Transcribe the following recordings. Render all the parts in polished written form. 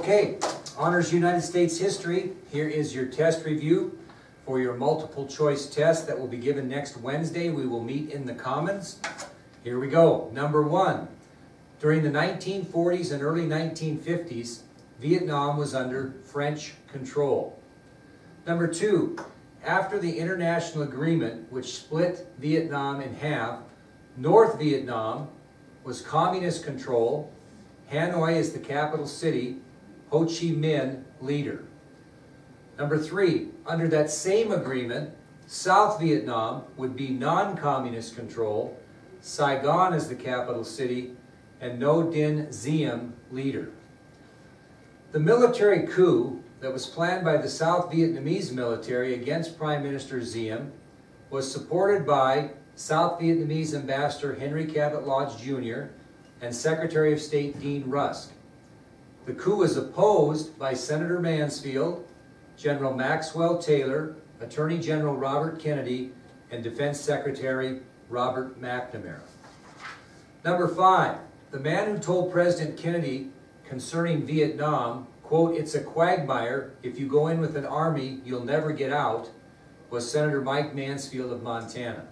Okay, Honors United States History. Here is your test review for your multiple choice test that will be given next Wednesday. We will meet in the Commons. Here we go. Number 1. During the 1940s and early 1950s, Vietnam was under French control. Number 2. After the international agreement which split Vietnam in half, North Vietnam was communist control. Hanoi is the capital city. Ho Chi Minh leader. Number 3. Under that same agreement, South Vietnam would be non-communist control. Saigon is the capital city, and Ngo Dinh Diem leader. The military coup that was planned by the South Vietnamese military against Prime Minister Diem was supported by South Vietnamese Ambassador Henry Cabot Lodge Jr. and Secretary of State Dean Rusk. The coup was opposed by Senator Mansfield, General Maxwell Taylor, Attorney General Robert Kennedy, and Defense Secretary Robert McNamara. Number 5, the man who told President Kennedy concerning Vietnam, quote, "It's a quagmire. If you go in with an army, you'll never get out," was Senator Mike Mansfield of Montana.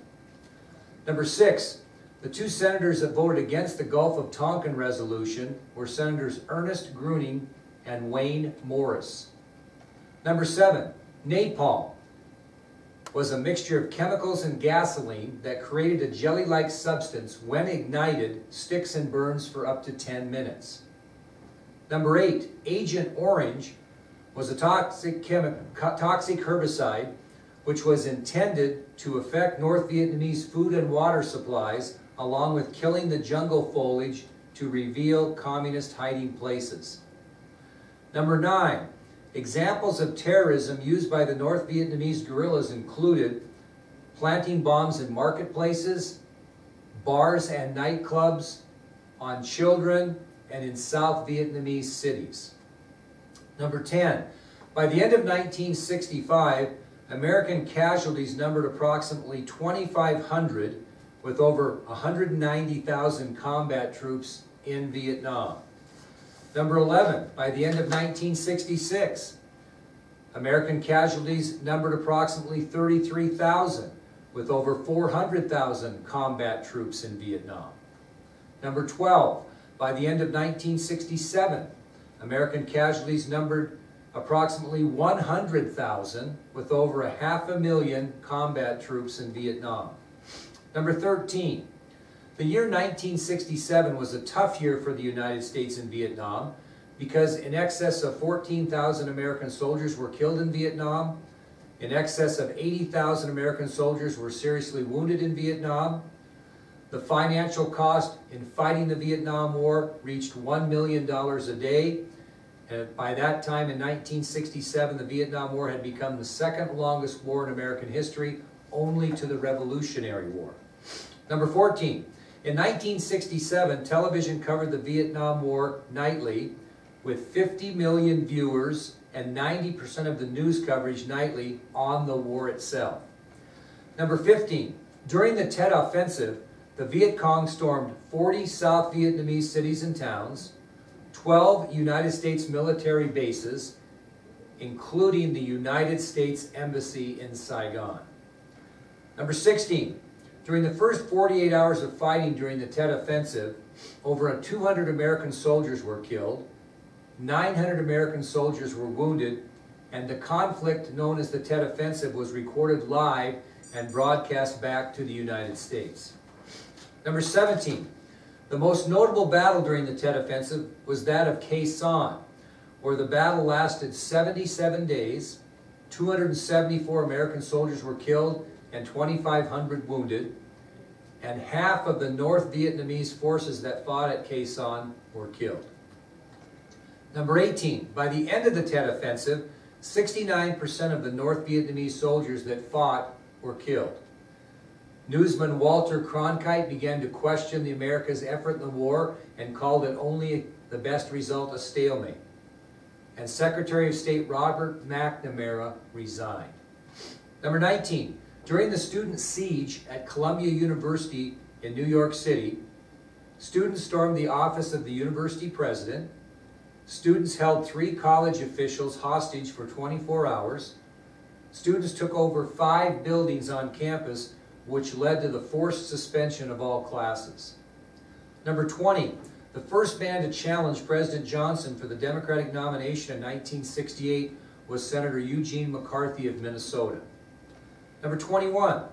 Number 6, the 2 senators that voted against the Gulf of Tonkin resolution were Senators Ernest Gruning and Wayne Morris. Number 7, napalm was a mixture of chemicals and gasoline that created a jelly-like substance. When ignited, sticks and burns for up to 10 minutes. Number 8, Agent Orange was a toxic herbicide which was intended to affect North Vietnamese food and water supplies, along with killing the jungle foliage to reveal communist hiding places. Number 9, examples of terrorism used by the North Vietnamese guerrillas included planting bombs in marketplaces, bars and nightclubs, on children, and in South Vietnamese cities. Number 10, by the end of 1965, American casualties numbered approximately 2,500, with over 190,000 combat troops in Vietnam. Number 11, by the end of 1966, American casualties numbered approximately 33,000, with over 400,000 combat troops in Vietnam. Number 12, by the end of 1967, American casualties numbered approximately 100,000, with over 500,000 combat troops in Vietnam. Number 13, the year 1967 was a tough year for the United States in Vietnam because in excess of 14,000 American soldiers were killed in Vietnam. In excess of 80,000 American soldiers were seriously wounded in Vietnam. The financial cost in fighting the Vietnam War reached $1 million a day. And by that time, in 1967, the Vietnam War had become the second longest war in American history, only to the Revolutionary War. Number 14, in 1967, television covered the Vietnam War nightly with 50 million viewers and 90% of the news coverage nightly on the war itself. Number 15, during the Tet Offensive, the Viet Cong stormed 40 South Vietnamese cities and towns, 12 United States military bases, including the United States Embassy in Saigon. Number 16, during the first 48 hours of fighting during the Tet Offensive, over 200 American soldiers were killed, 900 American soldiers were wounded, and the conflict known as the Tet Offensive was recorded live and broadcast back to the United States. Number 17, the most notable battle during the Tet Offensive was that of Khe Sanh, where the battle lasted 77 days, 274 American soldiers were killed, and 2,500 wounded, and half of the North Vietnamese forces that fought at Khe Sanh were killed. Number 18, by the end of the Tet Offensive, 69% of the North Vietnamese soldiers that fought were killed. Newsman Walter Cronkite began to question the America's effort in the war and called it only the best result a stalemate. And Secretary of State Robert McNamara resigned. Number 19, during the student siege at Columbia University in New York City, students stormed the office of the university president, Students held 3 college officials hostage for 24 hours. Students took over 5 buildings on campus, which led to the forced suspension of all classes. Number 20, the first man to challenge President Johnson for the Democratic nomination in 1968 was Senator Eugene McCarthy of Minnesota. Number 21,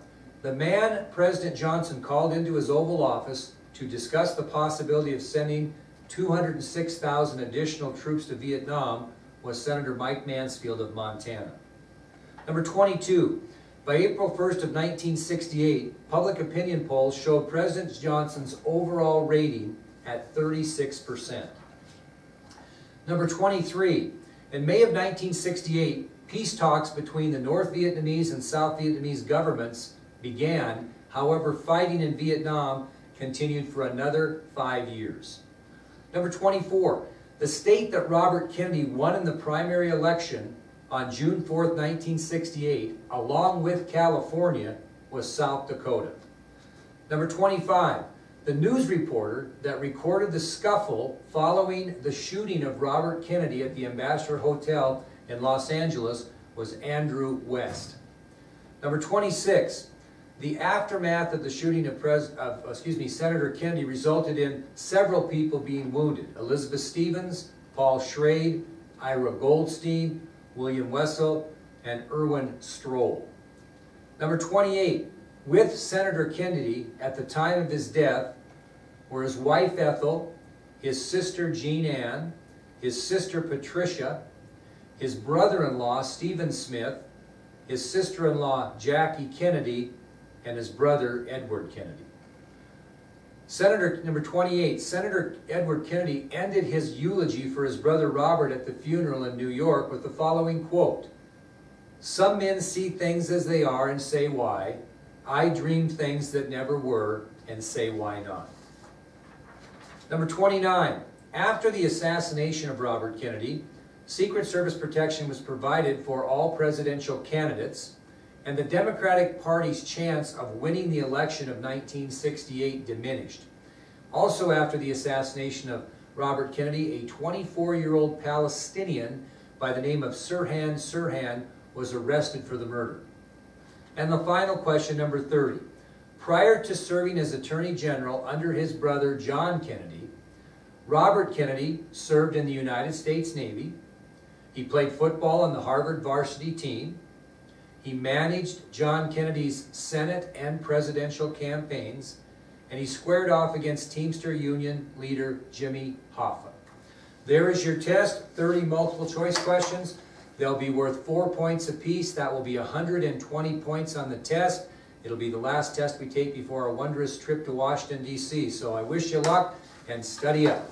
the man President Johnson called into his Oval Office to discuss the possibility of sending 206,000 additional troops to Vietnam was Senator Mike Mansfield of Montana. Number 22, by April 1st of 1968, public opinion polls showed President Johnson's overall rating at 36%. Number 23, in May of 1968, peace talks between the North Vietnamese and South Vietnamese governments began. However, fighting in Vietnam continued for another 5 years. Number 24, the state that Robert Kennedy won in the primary election on June 4th, 1968, along with California, was South Dakota. Number 25, the news reporter that recorded the scuffle following the shooting of Robert Kennedy at the Ambassador Hotel in Los Angeles was Andrew West. Number 26, the aftermath of the shooting of Senator Kennedy resulted in several people being wounded. Elizabeth Stevens, Paul Schrade, Ira Goldstein, William Wessel, and Erwin Stroll. Number 28, with Senator Kennedy at the time of his death were his wife Ethel, his sister Jean Ann, his sister Patricia, his brother-in-law Stephen Smith, his sister-in-law Jackie Kennedy, and his brother Edward Kennedy. Number 28, Senator Edward Kennedy ended his eulogy for his brother Robert at the funeral in New York with the following quote: "Some men see things as they are and say why. I dream things that never were and say why not." Number 29, after the assassination of Robert Kennedy, Secret Service protection was provided for all presidential candidates, and the Democratic Party's chance of winning the election of 1968 diminished. Also after the assassination of Robert Kennedy, a 24-year-old Palestinian by the name of Sirhan Sirhan was arrested for the murder. And the final question, number 30. Prior to serving as Attorney General under his brother John Kennedy, Robert Kennedy served in the United States Navy. He played football on the Harvard varsity team. He managed John Kennedy's Senate and presidential campaigns, and he squared off against Teamster Union leader Jimmy Hoffa. There is your test, 30 multiple choice questions. They'll be worth 4 points apiece. That will be 120 points on the test. It'll be the last test we take before our wondrous trip to Washington, D.C. So I wish you luck and study up.